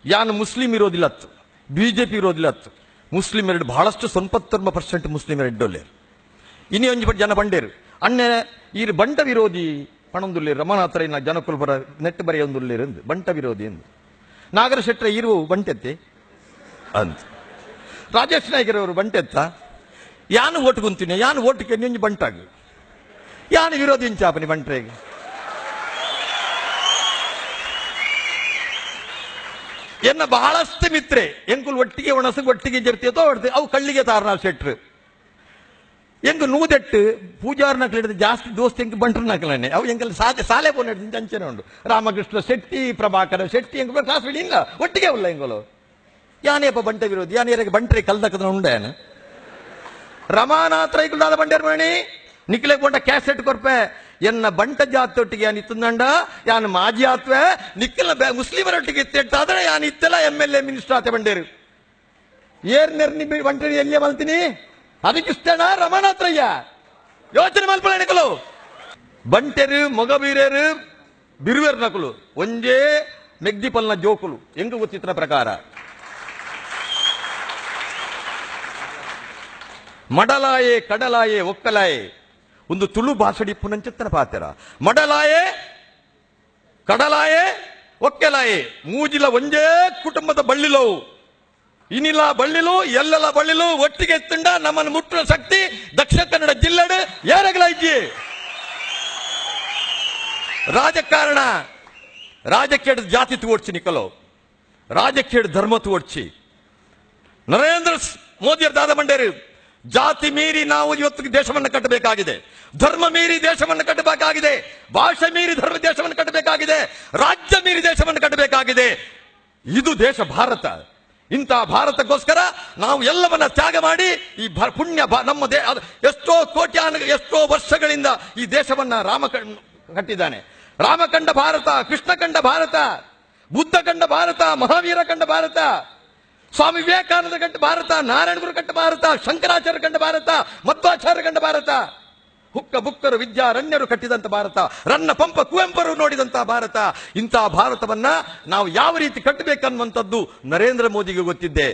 ಯಾನು Muslim ಇರೋದಿಲ್ಲತ್ತು, BJP ಇರೋದಿಲ್ಲತ್ತು. ಮುಸ್ಲಿಮರೆಡು ಬಹಳಷ್ಟು 90% ಮುಸ್ಲಿಮರು ಇಡ್ಡೋಲ್ಲೇರು. ಇನಿ ಒಂಜಿ ಜನ ಬಂಡೇರು ಅಣ್ಣೆ ಈ ಬಂಟ ವಿರೋಧಿ ಪಣಂದುಲ್ಲೇರು. ರಮನಾಥರ ಇನ್ನ ಜನಕುಲ್ಬರ ನೆಟ್ ಬರೆಯೊಂದುಲ್ಲೇರು ಎಂದು ಬಂಟ ವಿರೋಧಿ ಎಂದು. ನಾಗರ ಶೆಟ್ರ ಇರು ಬಂಟೆತ್ತೆ ಅಂತ. ರಾಜೇಶ್ ನಾಯ್ಕರ್ ಅವರು ಬಂಟೆತ್ತ ಯಾನು ಓಟ್ ಕುಂತೀನಿ, ಯಾನು ಓಟಿಗೆ ನಿಂಜು ಬಂಟಾಗು, ಯಾನು ವಿರೋಧಿ ಇಂಚಾಪನಿ ಬಂಟ್ರೆಗೆ. ಎನ್ನ ಬಹಳಷ್ಟು ಮಿತ್ರೆ ಎಂಕುಲ್ ಒಟ್ಟಿಗೆ ಒಣಸು ಒಟ್ಟಿಗೆ ಜರ್ತಿಯತೋ ಹೊಡ್ದು ಅವು ಕಳ್ಳಿಗೆ ತಾರನಾಳ್ ಶೆಟ್ರು ಎಂಗು ನೂದೆಟ್ಟು ಪೂಜಾರ್ನಕ್ಲು ಹಿಡಿದು ಜಾಸ್ತಿ ದೋಸ್ತಿ ಎಂಗೆ ಬಂಟ್ರು ನಕಲನೆ ಅವು ಎಂಕಲ್ ಸಾಲೆ ಪೋನ್ ಹಿಡಿದು ಅಂಚನೆ ಉಂಡು. ರಾಮಕೃಷ್ಣ ಶೆಟ್ಟಿ, ಪ್ರಭಾಕರ ಶೆಟ್ಟಿ ಎಂಗ ಕ್ಲಾಸ್ ಬಿಡಿ ಇಲ್ಲ ಒಟ್ಟಿಗೆ ಉಲ್ಲ ಎಂಗಲು. ಯಾನೇಪ ಬಂಟ ವಿರೋಧಿ ಯಾನೇರಿಗೆ ಬಂಟ್ರೆ ಕಲ್ದಕ್ಕದ ಉಂಡೇನು ರಮಾನಾಥ ರೈಕುಲ್ದಾದ ಬಂಡೇರ್ ಮಣಿ ನಿಕ್ಲೆ ಕೊಂಡ ಕ್ಯಾಸೆಟ್ ಕೊರ್ಪೆ ಎನ್ನ ಬಂಟ ಜಾತಿಯೊಟ್ಟಿಗೆ ಯಾನ್ ಇತ್ತಂದಂಡ ಯಾನ್ ಮಾಜಿ ಆತ್ವೆ ನಿಕ್ಕಲ ಮುಸ್ಲಿಮರೊಟ್ಟಿಗೆ ಇತ್ತೆಟ್ಟಾದ್ರೆ ಯಾನ್ ಇತ್ತೆಲ್ಲ MLA ಮಿನಿಸ್ಟರ್ ಆತೆ ಬಂಡೇರು ಏರ್ ನೆರ್ನಿ ಬಂಟ್ರಿ ಎಲ್ಲೇ ಮಲ್ತೀನಿ ಅದಕ್ಕೆ ಇಷ್ಟನಾ ರಮಾನಾಥ್ರಯ್ಯ ಯೋಚನೆ ಮಲ್ಪಲ ಎಣಕಲು ಬಂಟೆರು ಮೊಗಬೀರೇರು ಬಿರುವೇರು ನಕಲು ಒಂಜೇ ಮೆಗ್ದಿಪಲ್ನ ಜೋಕುಲು ಎಂಗ ಗೊತ್ತಿತ್ತನ ಪ್ರಕಾರ ಮಡಲಾಯೆ ಕಡಲಾಯೆ ಒಕ್ಕಲಾಯೆ ಒಂದು ತುಳು ಭಾಷಡಿ ಪುನಂಚಿತ್ತನ ಪಾತೆರ ಮಡಲಾಯೆ ಕಡಲಾಯೆ ಒಕ್ಕಲಾಯೆ ಮೂಜಿಲ ಒಂಜೇ ಕುಟುಂಬದ ಬಳ್ಳಿಲವು ಇನಿಲ ಬಳ್ಳಿಲು ಎಲ್ಲಲ ಬಳ್ಳಿಲು ಒಟ್ಟಿಗೆ ಎತ್ತುಂಡ ನಮ್ಮನ್ನು ಮುಟ್ಟುವ ಶಕ್ತಿ ದಕ್ಷಿಣ ಕನ್ನಡ ಜಿಲ್ಲೆಡು ಏರಗಲೈಜಿ ರಾಜಕಾರಣ ರಾಜಕೀಯ ಜಾತಿ ತೋಡ್ಚಿ ನಿಕಲು ರಾಜಕೀಯ ಧರ್ಮ ತೋಡ್ಚಿ ನರೇಂದ್ರ ಮೋದಿಯರ್ ದಾದ ಬಂಡೇರು ಜಾತಿ ಮೀರಿ ನಾವು ಇವತ್ತು ದೇಶವನ್ನು ಕಟ್ಟಬೇಕಾಗಿದೆ, ಧರ್ಮ ಮೀರಿ ದೇಶವನ್ನು ಕಟ್ಟಬೇಕಾಗಿದೆ, ಭಾಷೆ ಮೀರಿ ಧರ್ಮ ದೇಶವನ್ನು ಕಟ್ಟಬೇಕಾಗಿದೆ, ರಾಜ್ಯ ಮೀರಿ ದೇಶವನ್ನು ಕಟ್ಟಬೇಕಾಗಿದೆ. ಇದು ದೇಶ ಭಾರತ. ಇಂತಹ ಭಾರತಕ್ಕೋಸ್ಕರ ನಾವು ಎಲ್ಲವನ್ನ ತ್ಯಾಗ ಮಾಡಿ ಈ ಪುಣ್ಯ ನಮ್ಮ ಎಷ್ಟೋ ಎಷ್ಟೋ ವರ್ಷಗಳಿಂದ ಈ ದೇಶವನ್ನ ರಾಮ ಕಟ್ಟಿದ್ದಾನೆ. ರಾಮ ಕಂಡ ಭಾರತ, ಕೃಷ್ಣ ಕಂಡ ಭಾರತ, ಬುದ್ಧ ಕಂಡ ಭಾರತ, ಮಹಾವೀರ ಕಂಡ ಭಾರತ, ಸ್ವಾಮಿ ವಿವೇಕಾನಂದ ಕಂಡ ಭಾರತ, ನಾರಾಯಣ ಗುರು ಕಂಡ ಭಾರತ, ಶಂಕರಾಚಾರ್ಯ ಕಂಡ ಭಾರತ, ಮಧ್ವಾಚಾರ್ಯ ಕಂಡ ಭಾರತ, ಹುಕ್ಕ ಬುಕ್ಕರು ವಿದ್ಯಾರಣ್ಯರು ಕಟ್ಟಿದಂತ ಭಾರತ, ರನ್ನ ಪಂಪ ಕುವೆಂಪರು ನೋಡಿದಂತಹ ಭಾರತ. ಇಂತಹ ಭಾರತವನ್ನ ನಾವು ಯಾವ ರೀತಿ ಕಟ್ಟಬೇಕನ್ನುವಂಥದ್ದು ನರೇಂದ್ರ ಮೋದಿಗೆ ಗೊತ್ತಿದೆ.